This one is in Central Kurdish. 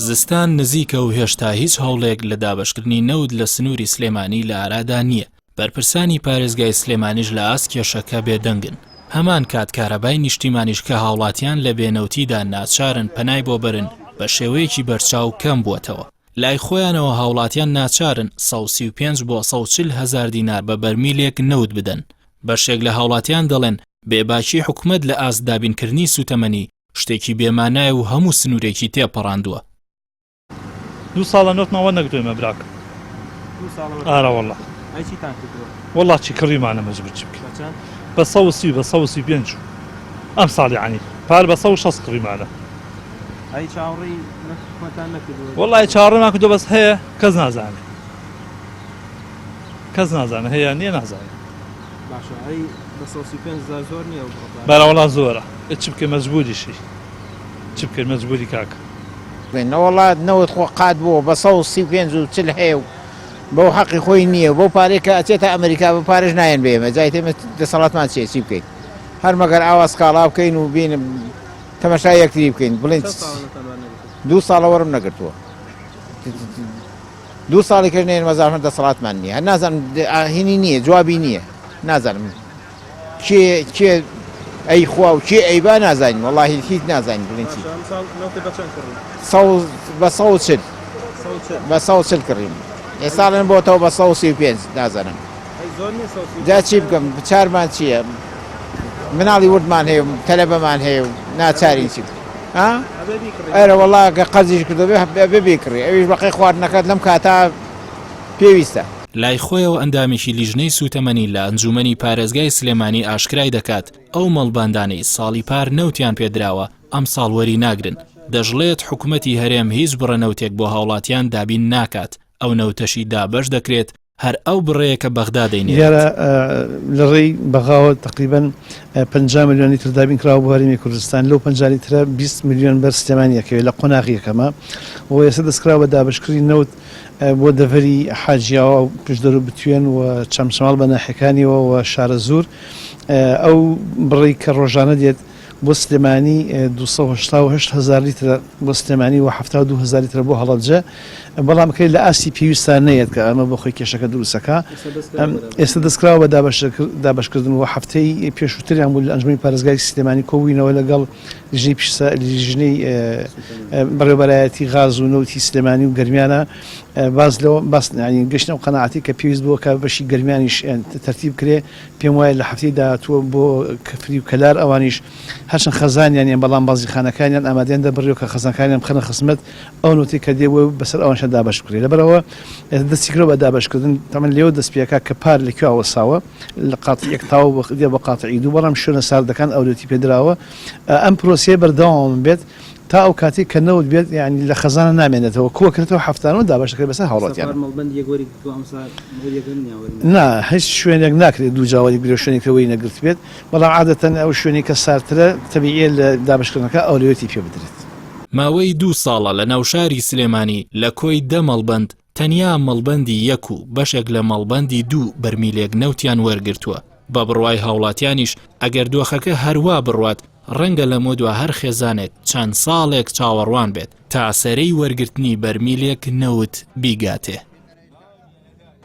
زستان نزیکە و هێشتا هیچ هەوڵێک لە دابەشکردنی نەود لە سنووری سلێمانی لە ئارادا نییە. بەرپرسانی پارێزگای سلێمانیش لە ئاست کێشەکە بێدەنگن. هەمان کات کارەبای نیشتیمانیش کە هاوڵاتیان لە بێنەوتیدا ناچارن پەنای بۆ برن بە شێوەیەکی بەرچاو کەم بووەتەوە. لای خۆیانەوە هاوڵاتیان ناچارن 135 بۆ 140 هزار دینار بە بەرمیلێک نەود بدەن. بەشێک لە هاوڵاتیان دەڵێن بێباکی حکومەت لە ئاست دابینکردنی سوتەمەنی شتێکی بێمانایە و هەموو سنوورێکی تێپەڕاندووە. 2 ساڵە نۆتمەوە نەگرتوێمە براک. 2 ساڵ ئارە وەڵڵا. ئەی چیتان کردووە؟ وەڵڵا چی کڕیمانە مەجبور چی بکەین. بە 130 بە 135 ئەم ساڵی عنی پار بە 160 کڕیمانە. ئەی چاوەڕێی حکومەتان نەکردووە؟ وەڵڵای چاوەڕێمان کردووە بەس هەیە کەس نازانێت. کەس نازانێت هەیە نییە نازانێت. باشە ئەی بە 135 زۆر نییە بەرە وەڵا زۆرە. چ بکەین مەجبوریشی. چ بکەین مەجبوری کاکە. وڵات نەوت خۆ قات بووە بە 135 هەیە و بەو حەقی خۆی نییە بۆ پارێکە ئەچێتە ئەمریکا بە پارێژ نایەن بێمە جای تێمە دەسەڵاتمان چی بکەین هەر مەگەر ئاواز کاڵا بکەین و بینم تەمەشای یەکتری بکەین بڵێن 2 ساڵە وەرم نەگرتووە 2 ساڵی کردنێن مەزارمە دەسەڵاتمان نییە هەر نازانم هینی نییە جوابی نییە نازانم کێ ئەی خوا و کێ ئەیبا نازانین وەڵاهی هیچ نازانین بڵێن چی بە 140 بە 140 کڕیم ئێساڵێن بۆتەوە بە 135 نازانم جا چی بکەم چارمان چییە مناڵی وردمان هەیە تەلەبەمان هەیە و ناچارین چی ئەرە وەڵا کە قەرزیش کردو ببیکڕی ئەویش بەقەی خواردنەکەت لەم کاتا پێویستە. لای خۆیەوە ئەندامێکی لیژنەی سوتەمەنی لە ئەنجومەنی پارێزگای سلێمانی ئاشکرای دەکات ئەو مەڵباندانەی ساڵی پار نەوتیان پێدراوە ئەم ساڵوەری ناگرن دەژڵێت حکوومەتی هەرێم هیچ بڕەنەوتێک بۆ هاوڵاتیان دابین ناکات ئەو نەوتەشی دابەش دەکرێت هەر ئەو بڕەیە کە بەغدا دەینێت لە ڕێی بەغاوە تقریباً 50 ملیۆن لیتر دابین کراوە بۆ هەرێمی کوردستان لەو 50 لیترە 20 ملیۆن بەر سلێمانیەکەوێت لە قۆناغیەکەمە و ئێستا دەستکراوە بە دابشکردی نەوت بۆ دەڤەری حاجیاوە و پشدەرو بتوێن و چەمچەماڵ بە ناحیەکانیەوە و شارە زوور ئەو بڕی کە ڕۆژانە دێت بۆ سلێمانی 288 هزار لیتر بۆ سلێمانی و 72 هزار لیتر بۆ هەڵەبجە بەڵام کەی لە ئاستی پێویستان نەیەت کە ئەمە بۆ خۆی کێشەکە دروستەکە ئێستا دەستکراوە بە دابشکردن و هەفتەی پێشووتریان بوو لە ئەنجومەنی پارێزگای سلێمانی کۆبووینەوە لەگەڵ لیژنەی بەڕێوەبەرایەتی غاز و نەوتی سلێمانی و گەرمیانە باز لەوە باسنی گەشتنە و قەنەعاتی کە پێویست بووە کە بەشی گەرمیانیش تەرتیب کرێ پێم وایە لە هەفتەی داهاتووە بۆ کەفری و کەلار ئەوانیش هەرچەند خەزانیان بەڵام بازیخانەکانیان ئامادەیان دەبڕێەوە کە خەزانەکانیان بخەنە خزمەت ئەو نوتی کە دێوە بەسەر ئەوانشە دابش بکرێ لەبەرەوە دەستیکرۆ بە دابشکردن تەمەن لێوە دەستپێکا کە پار لەکوێوە ساوە لە قاتیەک تاوە دێ بە قاتعی دوو بەڵام شوێنە ساردەکان ئەوروتی پێدراوە ئەم پرۆسیە بەردەوام بێت تا ئەو کاتێک کە نەوت بێت یعنی لە خەزانە نامێنێتەوە کۆکردەوە هەفتانەوە دابشەکە بەسەر هاوڵاتیان نا هیچ شوێنێک ناکرێت دوو جاوەری برێ شوێنێکەوەی نەگرت بێت بەڵام عادەتەن ئەو شوێنی کە سارترە تەبیعیە لە دابشکردنەکە ئەولوێتی پێ بدرێت. ماوەی 2 ساڵە لە ناوشاری سلێمانی لە کۆی 10 مەڵبەند تەنیا مەڵبەندی 1 و بەشێک لە مەڵبەندی 2 بەرمیلێک نەوتیان وەرگرتووە بە بڕوای هاوڵاتیانیش ئەگەر دۆخەکە هەروە بڕوات ڕەنگە لە مۆدووە هەر خێزانێک چەند ساڵێک چاوەڕوان بێت تا سەرەی وەرگرتنی بەرمیلێک نەوت بیگاتێ.